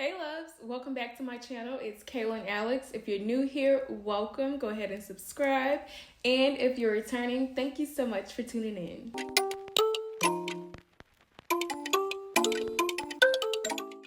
Hey loves, welcome back to my channel. It's Kaylan Alex. If you're new here, welcome. Go ahead and subscribe. And if you're returning, thank you so much for tuning in.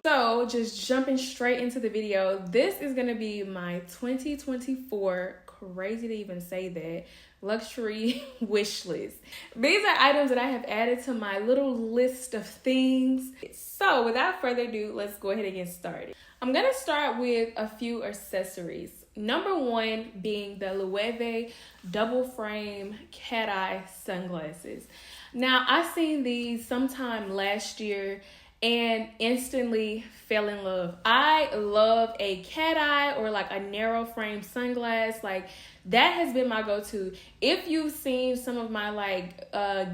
So just jumping straight into the video, this is going to be my 2024, crazy to even say that, luxury wish list. These are items that I have added to my little list of things. So without further ado, let's go ahead and get started. I'm going to start with a few accessories. Number one being the Loewe double frame cat eye sunglasses. Now, I seen these sometime last year and instantly fell in love. I love a cat eye or like a narrow frame sunglass. Like that has been my go-to. If you've seen some of my like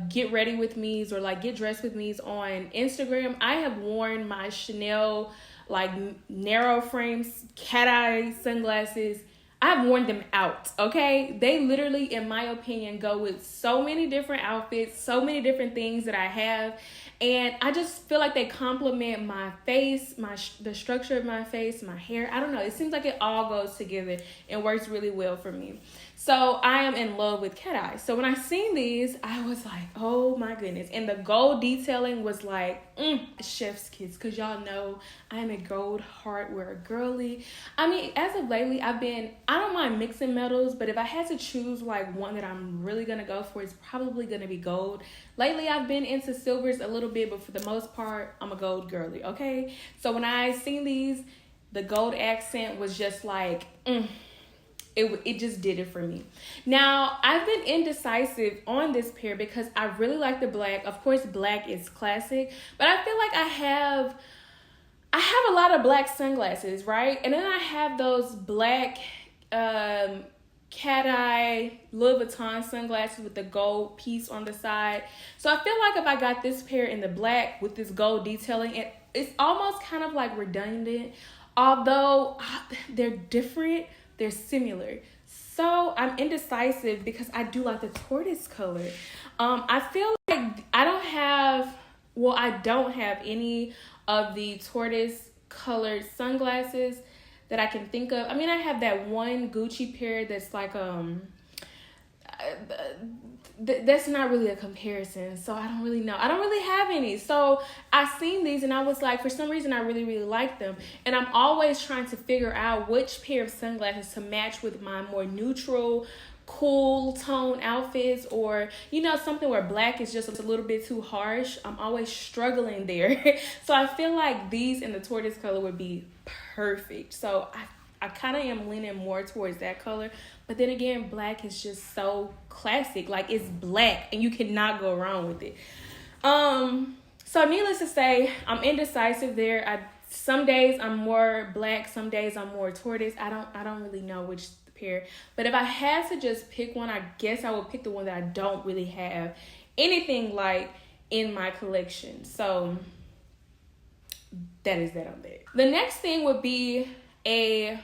get ready with me's or like get dressed with me's on Instagram, I have worn my Chanel like narrow frames cat eye sunglasses. I've worn them out, okay? They literally, in my opinion, go with so many different outfits, so many different things that I have. And I just feel like they complement my face, the structure of my face, my hair. I don't know. It seems like it all goes together and works really well for me. So I am in love with cat eye. So when I seen these, I was like, oh my goodness. And the gold detailing was like, chef's kiss. Because y'all know I am a gold hardware girly. I mean, as of lately, I don't mind mixing metals. But if I had to choose like one that I'm really going to go for, it's probably going to be gold. Lately, I've been into silvers a little bit. But for the most part, I'm a gold girly, okay? So when I seen these, the gold accent was just like, It just did it for me. Now, I've been indecisive on this pair because I really like the black. Of course, black is classic, but I feel like I have a lot of black sunglasses, right? And then I have those black cat eye Louis Vuitton sunglasses with the gold piece on the side. So I feel like if I got this pair in the black with this gold detailing, it's almost kind of like redundant. Although they're different, they're similar. So I'm indecisive because I do like the tortoise color. I feel like I don't have any of the tortoise colored sunglasses that I can think of. I mean, I have that one Gucci pair that's like that's not really a comparison, so I don't really know. I don't really have any. So I seen these and I was like, for some reason I really like them, and I'm always trying to figure out which pair of sunglasses to match with my more neutral cool tone outfits, or something where black is just a little bit too harsh. I'm always struggling there. So I feel like these in the tortoise color would be perfect. So I kind of am leaning more towards that color. But then again, black is just so classic. Like, it's black and you cannot go wrong with it. So needless to say, I'm indecisive there. Some days I'm more black, some days I'm more tortoise. I don't really know which pair. But if I had to just pick one, I guess I would pick the one that I don't really have anything like in my collection. So that is that on that. The next thing would be a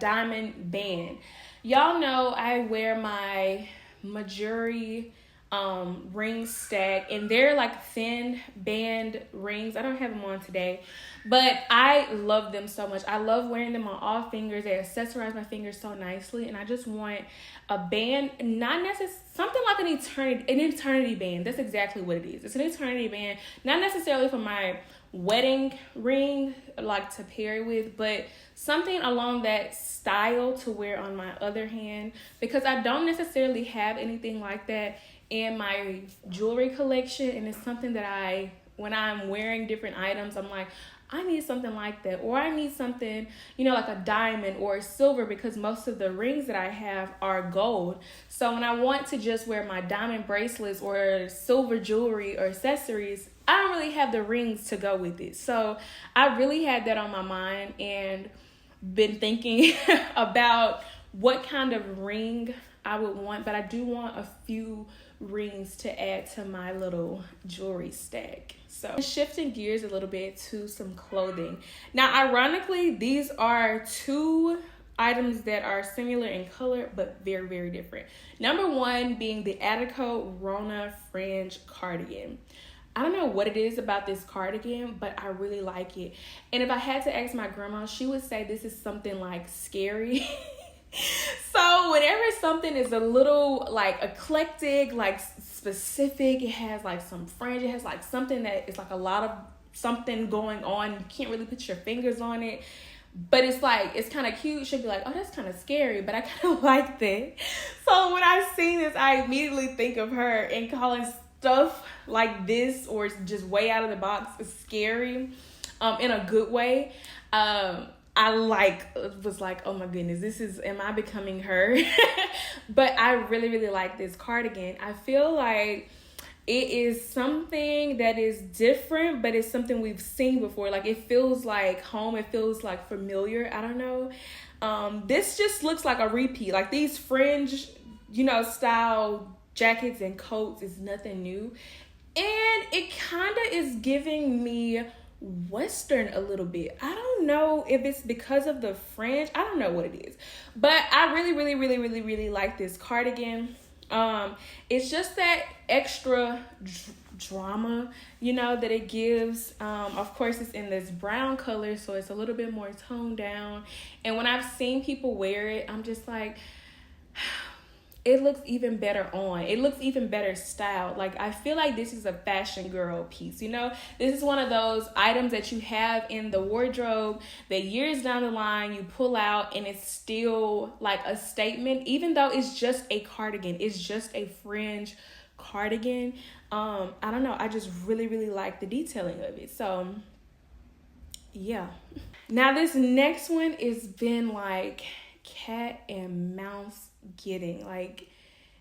diamond band. Y'all know I wear my Majuri ring stack, and they're like thin band rings. I don't have them on today, but I love them so much. I love wearing them on all fingers. They accessorize my fingers so nicely, and I just want a band, not necessarily something like an eternity band. That's exactly what it is. It's an eternity band, not necessarily for my wedding ring like to pair it with, but something along that style to wear on my other hand, because I don't necessarily have anything like that in my jewelry collection. And it's something that when I'm wearing different items, I'm like, I need something like that, or I need something, like a diamond or a silver, because most of the rings that I have are gold. So when I want to just wear my diamond bracelets or silver jewelry or accessories, I don't really have the rings to go with it. So I really had that on my mind and been thinking about what kind of ring I would want, but I do want a few rings to add to my little jewelry stack. So shifting gears a little bit to some clothing. Now, ironically, these are two items that are similar in color but very, very different. Number one being the Attico Rona fringe cardigan. I don't know what it is about this cardigan, but I really like it. And if I had to ask my grandma, she would say this is something like scary. So whenever something is a little like eclectic, like specific, it has like some fringe, it has like something that is like a lot of something going on. You can't really put your fingers on it, but it's like, it's kind of cute. She'll be like, oh, that's kind of scary, but I kind of like that. So when I see this, I immediately think of her, and calling stuff like this or just way out of the box is scary, in a good way. I was like, oh my goodness, am I becoming her? But I really, really like this cardigan. I feel like it is something that is different, but it's something we've seen before. Like, it feels like home. It feels like familiar. I don't know. This just looks like a repeat. Like, these fringe, style jackets and coats is nothing new. And it kind of is giving me Western a little bit. I don't know if it's because of the fringe. I don't know what it is, but I really, really, really, really, really like this cardigan. It's just that extra drama, that it gives. Of course, it's in this brown color, so it's a little bit more toned down. And when I've seen people wear it, I'm just like, it looks even better on. It looks even better styled. Like, I feel like this is a fashion girl piece, This is one of those items that you have in the wardrobe that years down the line you pull out and it's still like a statement, even though it's just a cardigan. It's just a fringe cardigan. I don't know. I just really, really like the detailing of it. So, yeah. Now, this next is been like cat and mouse getting. Like,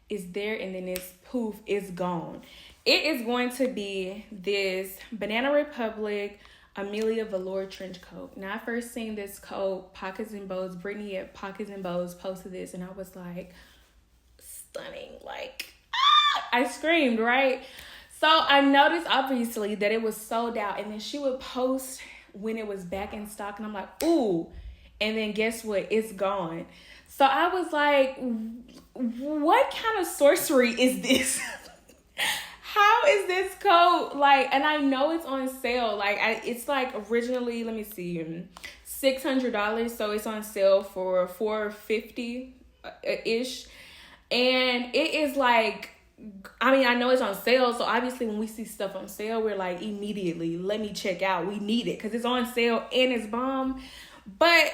it's there and then it's poof, it's gone. It is going to be this Banana Republic Amelia Velour trench coat. Now, I first seen this coat, Pockets and Bows. Brittany at Pockets and Bows posted this, and I was like, stunning. Like, I screamed, right? So I noticed, obviously, that it was sold out, and then she would post when it was back in stock, and I'm like, ooh. And then guess what? It's gone. So I was like, what kind of sorcery is this? How is this coat? Like, and I know it's on sale. Like, it's like originally, let me see, $600. So it's on sale for $450-ish. And it is like, I know it's on sale. So obviously when we see stuff on sale, we're like, immediately, let me check out. We need it because it's on sale and it's bomb. But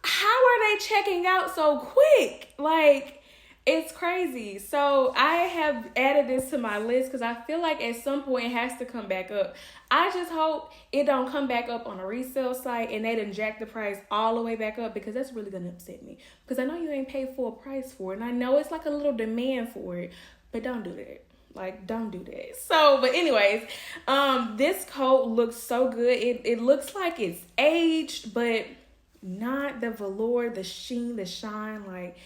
how are they checking out so quick? Like, it's crazy. So I have added this to my list because I feel like at some point it has to come back up. I just hope it don't come back up on a resale site and they done jack the price all the way back up, because that's really going to upset me. Because I know you ain't paid full price for it. And I know it's like a little demand for it. But don't do that. Like, don't do that. So, but anyways, this coat looks so good. It looks like it's aged, but not the velour, the sheen, the shine. Like,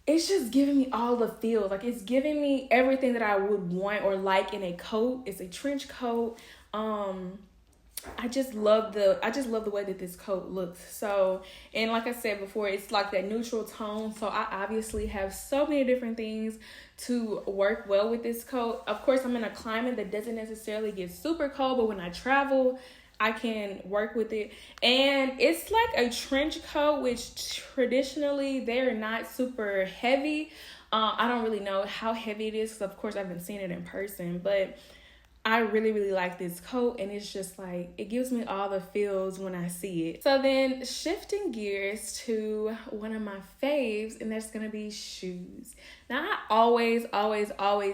it's just giving me all the feels. Like, it's giving me everything that I would want or like in a coat. It's a trench coat. I just love the way that this coat looks. So, and like I said before, it's like that neutral tone. So I obviously have so many different things to work well with this coat. Of course, I'm in a climate that doesn't necessarily get super cold, but when I travel, I can work with it. And it's like a trench coat, which traditionally they're not super heavy. I don't really know how heavy it is because of course I haven't seen it in person, but I really, really like this coat, and it's just like, it gives me all the feels when I see it. So then shifting gears to one of my faves, and that's going to be shoes. Now, I always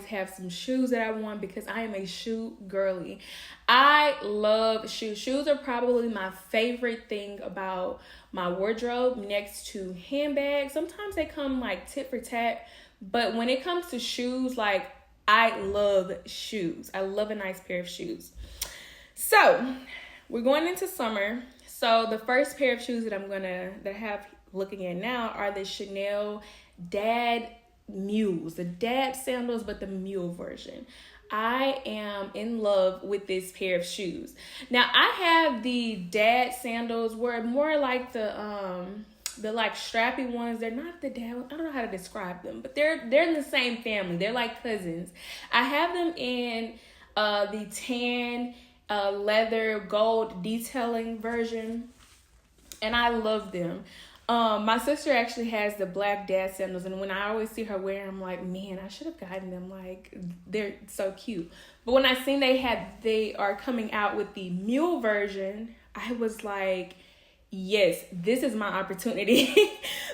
have some shoes that I want because I am a shoe girly. I love shoes. Shoes are probably my favorite thing about my wardrobe next to handbags. Sometimes they come like tit for tat, but when it comes to shoes, like, I love shoes. I love a nice pair of shoes. So we're going into summer. So the first pair of shoes that I have looking at now are the Chanel Dad Mules, the Dad sandals, but the mule version. I am in love with this pair of shoes. Now, I have the Dad sandals, were more like the like strappy ones. They're not the dad ones. I don't know how to describe them, but they're in the same family. They're like cousins. I have them in the tan leather gold detailing version, and I love them. My sister actually has the black dad sandals, and when I always see her wearing them, I'm like, man, I should have gotten them. Like, they're so cute. But when I seen they are coming out with the mule version, I was like, yes, this is my opportunity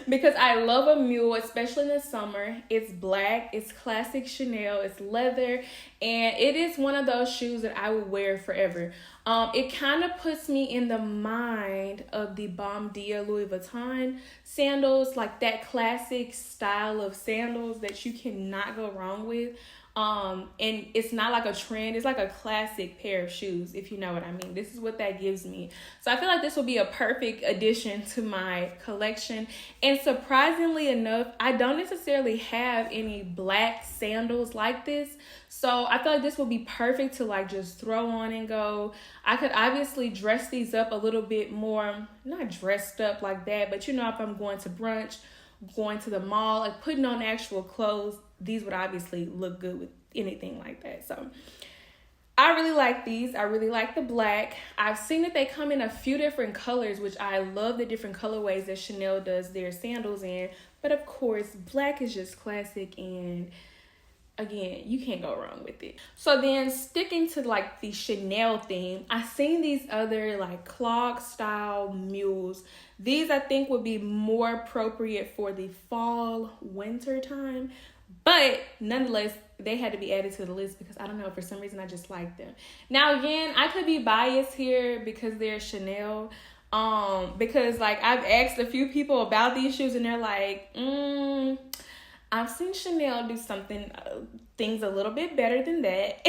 because I love a mule, especially in the summer. It's black, it's classic Chanel, it's leather, and it is one of those shoes that I would wear forever. It kind of puts me in the mind of the Bom Dia Louis Vuitton sandals, like that classic style of sandals that you cannot go wrong with. And it's not like a trend, it's like a classic pair of shoes, if you know what I mean. This is what that gives me. So I feel like this will be a perfect addition to my collection. And surprisingly enough, I don't necessarily have any black sandals like this. So I feel like this will be perfect to like just throw on and go. I could obviously dress these up a little bit more, not dressed up like that, but you know, if I'm going to brunch, going to the mall, like putting on actual clothes, these would obviously look good with anything like that. So I really like these. I really like the black. I've seen that they come in a few different colors, which I love the different colorways that Chanel does their sandals in. But of course, black is just classic, and again, you can't go wrong with it. So then sticking to like the Chanel theme, I've seen these other like clog style mules. These I think would be more appropriate for the fall winter time, but nonetheless, they had to be added to the list because I don't know, for some reason I just like them. Now again, I could be biased here because they're Chanel. Because like I've asked a few people about these shoes and they're like, I've seen Chanel do things a little bit better than that.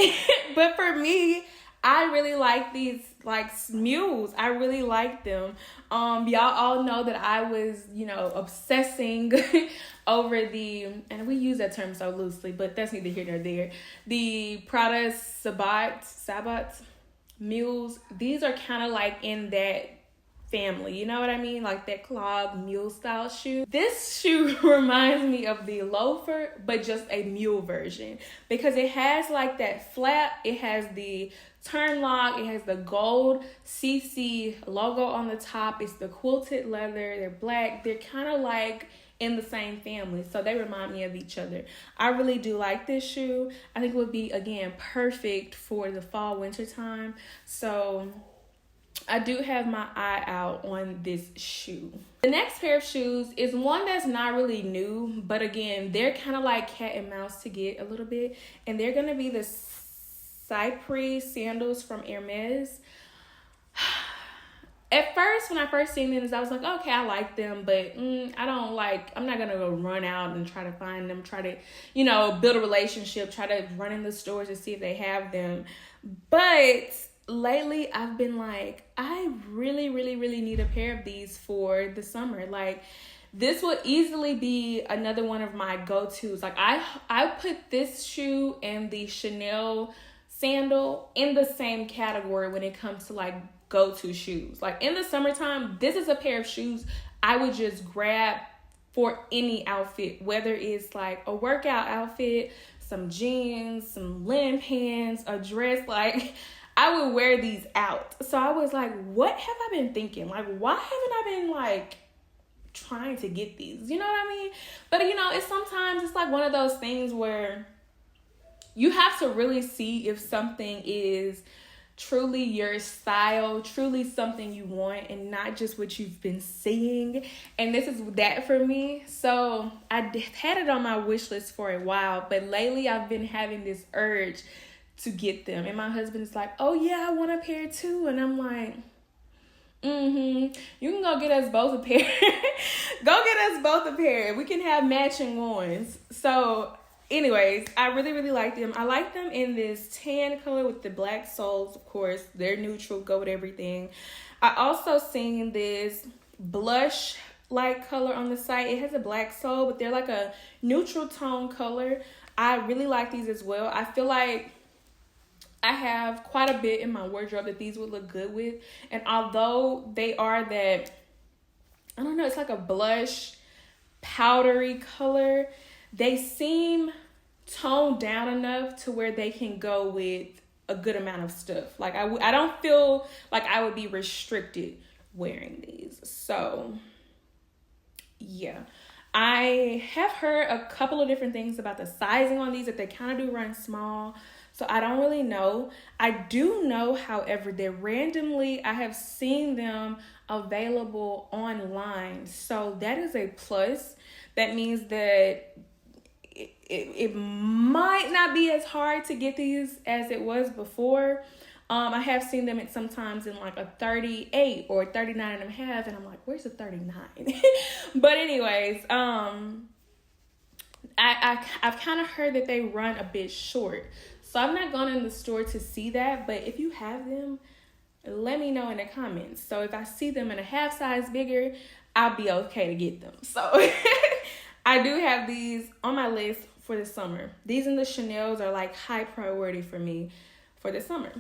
But for me, I really like these like mules. I really like them. Y'all all know that I was, obsessing over and we use that term so loosely, but that's neither here nor there. The Prada Sabots mules. These are kind of like in that family, you know what I mean? Like that clog mule style shoe. This shoe reminds me of the loafer, but just a mule version because it has like that flap, it has the turn lock, it has the gold CC logo on the top, it's the quilted leather, they're black, they're kind of like in the same family, so they remind me of each other. I really do like this shoe. I think it would be, again, perfect for the fall winter time. So I do have my eye out on this shoe. The next pair of shoes is one that's not really new, but again, they're kind of like cat and mouse to get a little bit. And they're going to be the Cypress sandals from Hermes. At first, when I first seen them, I was like, okay, I like them, but I'm not going to go run out and try to find them, try to, build a relationship, try to run in the stores to see if they have them. But lately I've been like, I really, really, really need a pair of these for the summer. Like, this would easily be another one of my go-tos. Like, I put this shoe and the Chanel sandal in the same category when it comes to like go-to shoes. Like in the summertime, this is a pair of shoes I would just grab for any outfit, whether it's like a workout outfit, some jeans, some linen pants, a dress. Like, I would wear these out. So I was like, what have I been thinking? Like, why haven't I been like trying to get these? You know what I mean? But it's like one of those things where you have to really see if something is truly your style, truly something you want, and not just what you've been seeing. And this is that for me. So I had it on my wish list for a while, but lately I've been having this urge to get them. And my husband's like, oh yeah, I want a pair too. And I'm like, you can go get us both a pair. Go get us both a pair. We can have matching ones. So anyways, I really, really like them. I like them in this tan color with the black soles, of course. They're neutral, go with everything. I also seen this blush like color on the site. It has a black sole, but they're like a neutral tone color. I really like these as well. I feel like I have quite a bit in my wardrobe that these would look good with. And although they are that, I don't know, it's like a blush powdery color, they seem toned down enough to where they can go with a good amount of stuff. Like I don't feel like I would be restricted wearing these. So yeah, I have heard a couple of different things about the sizing on these, that they kind of do run small. So I don't really know. I do know, however, that randomly I have seen them available online. So that is a plus. That means that it might not be as hard to get these as it was before. I have seen them sometimes in like a 38 or 39 and a half, and I'm like, where's the 39? But anyways, I've kind of heard that they run a bit short. So I've not gone in the store to see that, but if you have them, let me know in the comments. So if I see them in a half size bigger, I'll be okay to get them. So I do have these on my list for the summer. These and the Chanels are like high priority for me for the summer.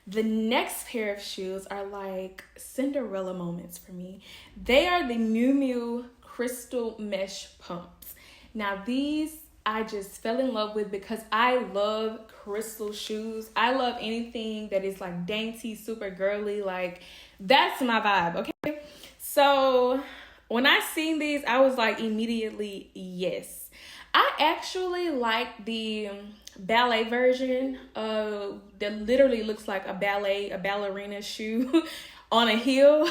The next pair of shoes are like Cinderella moments for me. They are the Miu Miu Crystal Mesh Pumps. Now these I just fell in love with because I love crystal shoes. I love anything that is like dainty, super girly. Like that's my vibe, okay? So when I seen these, I was like immediately yes. I actually like the ballet version that literally looks like a ballerina shoe on a heel.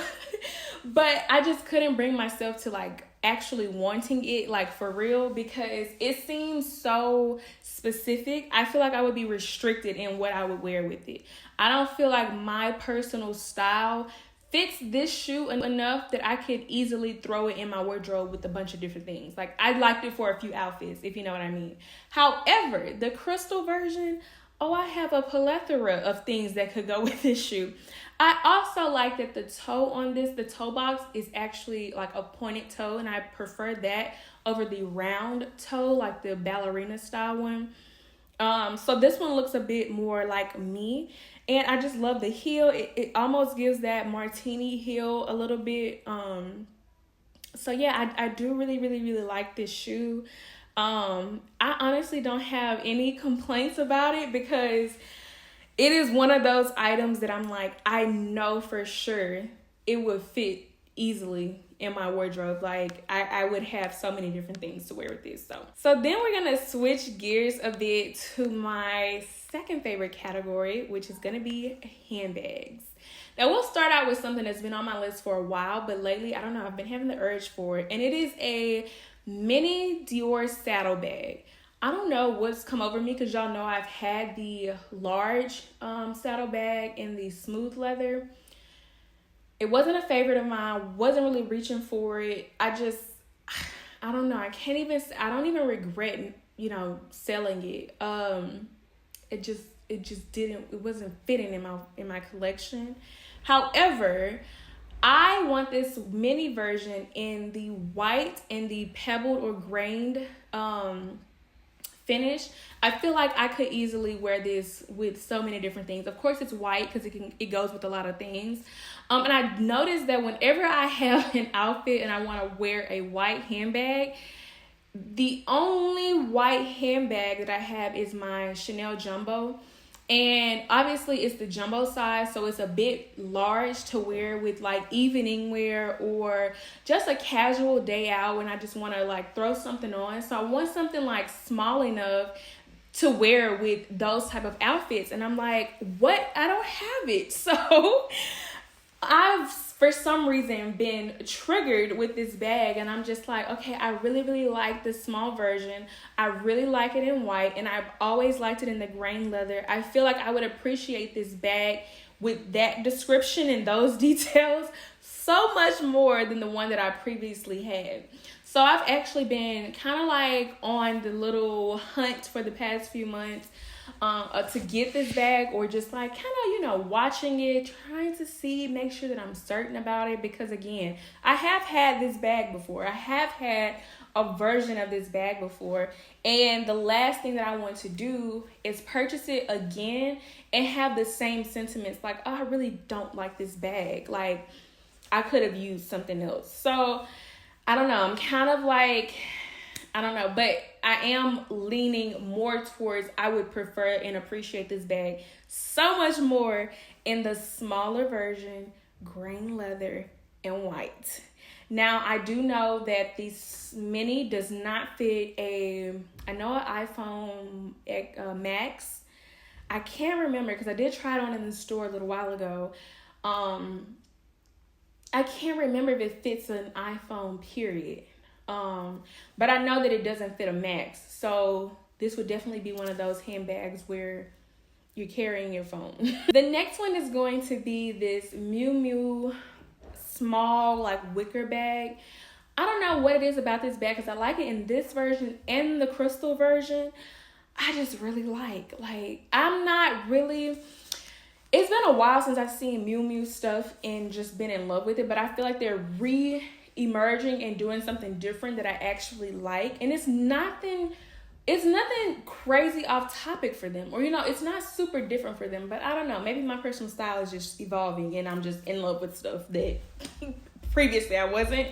But I just couldn't bring myself to like actually wanting it like for real, because it seems so specific. I feel like I would be restricted in what I would wear with it. I don't feel like my personal style fits this shoe enough that I could easily throw it in my wardrobe with a bunch of different things. Like I liked it for a few outfits, if you know what I mean. However, the crystal version, I have a plethora of things that could go with this shoe. I also like that the toe on this, the toe box is actually like a pointed toe, and I prefer that over the round toe, like the ballerina style one. So this one looks a bit more like me, and I just love the heel. It almost gives that martini heel a little bit. So yeah, I do really, really, really like this shoe. I honestly don't have any complaints about it, because it is one of those items that I'm like, I know for sure it would fit easily in my wardrobe. Like I would have so many different things to wear with this. So then we're gonna switch gears a bit to my second favorite category, which is gonna be handbags. Now we'll start out with something that's been on my list for a while, but lately, I don't know, I've been having the urge for it, and it is a mini Dior saddlebag. I don't know what's come over me, because y'all know I've had the large saddlebag in the smooth leather. It wasn't a favorite of mine. Wasn't really reaching for it. I don't know. I don't even regret, selling it. It wasn't fitting in my collection. However, I want this mini version in the white and the pebbled or grained finish. I feel like I could easily wear this with so many different things. Of course, it's white because it goes with a lot of things. And I've noticed that whenever I have an outfit and I want to wear a white handbag, the only white handbag that I have is my Chanel Jumbo. And obviously it's the jumbo size, so it's a bit large to wear with like evening wear or just a casual day out when I just want to like throw something on. So I want something like small enough to wear with those type of outfits. And I'm like, what? I don't have it. So I've, for some reason, been triggered with this bag, and I'm just like, okay, I really, really like the small version. I really like it in white, and I've always liked it in the grain leather. I feel like I would appreciate this bag with that description and those details so much more than the one that I previously had. So I've actually been kind of like on the little hunt for the past few months to get this bag, or just like kind of, watching it, trying to make sure that I'm certain about it. Because again, I have had this bag before. I have had a version of this bag before. And the last thing that I want to do is purchase it again and have the same sentiments. Like, oh, I really don't like this bag. Like, I could have used something else. So I don't know. I'm kind of like, I don't know, but I am leaning more towards I would prefer and appreciate this bag so much more in the smaller version, green leather and white. Now, I do know that the mini does not fit an iPhone Max. I can't remember because I did try it on in the store a little while ago. I can't remember if it fits an iPhone, period. But I know that it doesn't fit a Max. So this would definitely be one of those handbags where you're carrying your phone. The next one is going to be this Miu Miu small like wicker bag. I don't know what it is about this bag because I like it in this version and the crystal version. I just really like I'm not really, it's been a while since I've seen Miu Miu stuff and just been in love with it, but I feel like they're re-emerging and doing something different that I actually like. And it's nothing crazy off topic for them, or it's not super different for them, but I don't know, maybe my personal style is just evolving and I'm just in love with stuff that previously I wasn't.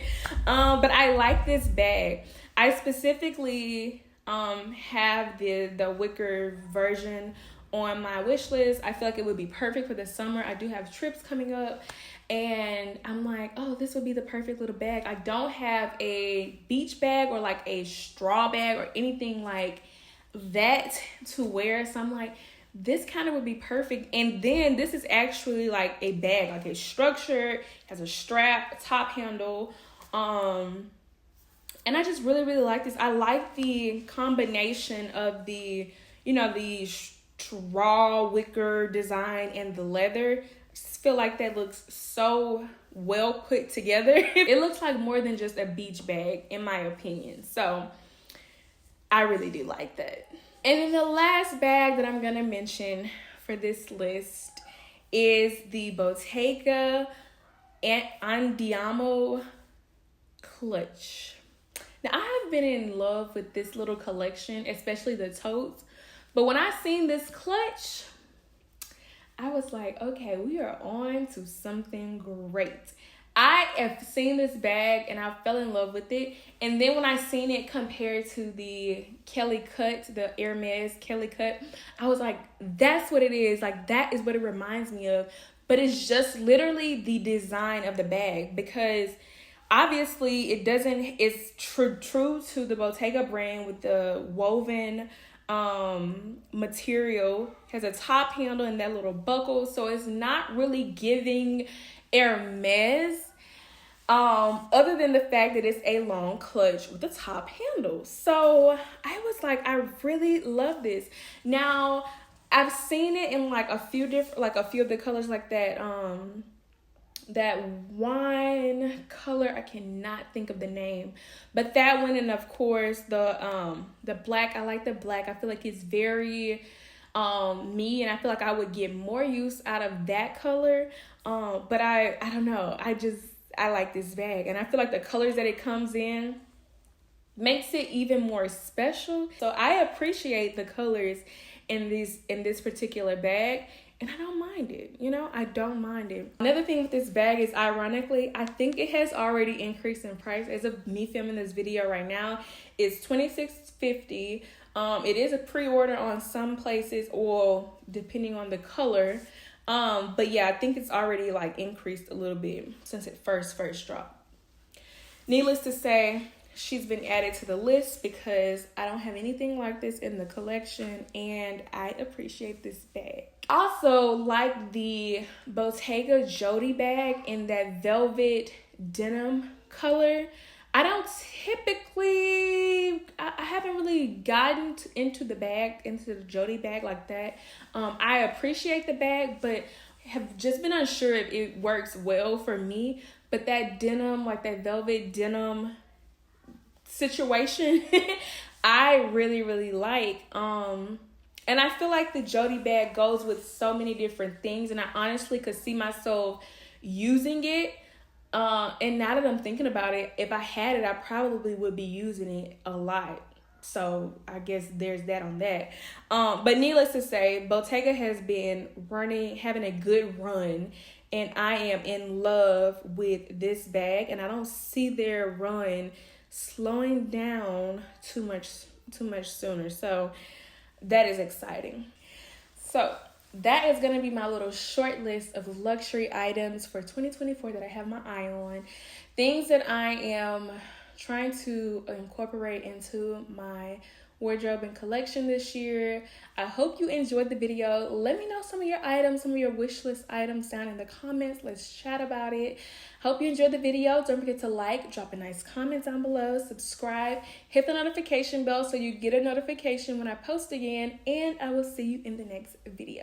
But I like this bag. I specifically have the wicker version on my wish list. I feel like it would be perfect for the summer. I do have trips coming up and I'm like, oh, this would be the perfect little bag. I don't have a beach bag or like a straw bag or anything like that to wear. So I'm like, this kind of would be perfect. And then this is actually like a bag, like it's structured, has a strap, a top handle. And I just really, really like this. I like the combination of the straw wicker design and the leather. I just feel like that looks so well put together. It looks like more than just a beach bag, in my opinion. So I really do like that. And then the last bag that I'm going to mention for this list is the Bottega Andiamo clutch. Now, I have been in love with this little collection, especially the totes. But when I seen this clutch, I was like, okay, we are on to something great. I have seen this bag and I fell in love with it. And then when I seen it compared to the Kelly cut, the Hermes Kelly cut, I was like, that's what it is. Like, that is what it reminds me of. But it's just literally the design of the bag, because obviously it's true to the Bottega brand with the woven material, has a top handle and that little buckle, so it's not really giving Hermes, other than the fact that it's a long clutch with a top handle. So I was like, I really love this. Now I've seen it in like a few of the colors, like that wine color, I cannot think of the name, but that one, and of course the black. I like the black. I feel like it's very me, and I feel like I would get more use out of that color. But I don't know, I like this bag, and I feel like the colors that it comes in makes it even more special. So I appreciate the colors in this particular bag. And I don't mind it, I don't mind it. Another thing with this bag is, ironically, I think it has already increased in price. As of me filming this video right now, it's $26.50. It is a pre-order on some places, or depending on the color. But yeah, I think it's already like increased a little bit since it first dropped. Needless to say, she's been added to the list because I don't have anything like this in the collection, and I appreciate this bag. Also, like the Bottega Jody bag in that velvet denim color. I don't typically, I haven't really gotten into the Jody bag like that. I appreciate the bag, but have just been unsure if it works well for me. But that denim, like that velvet denim situation, I really, really like. And I feel like the Jody bag goes with so many different things, and I honestly could see myself using it. And now that I'm thinking about it, if I had it, I probably would be using it a lot. So I guess there's that on that. But needless to say, Bottega has been having a good run, and I am in love with this bag, and I don't see their run slowing down too much sooner. So that is exciting. So that is going to be my little short list of luxury items for 2024 that I have my eye on. Things that I am trying to incorporate into my wardrobe and collection this year. I hope you enjoyed the video. Let me know some of your items, some of your wish list items down in the comments. Let's chat about it. Hope you enjoyed the video. Don't forget to like, drop a nice comment down below, subscribe, hit the notification bell so you get a notification when I post again, and I will see you in the next video.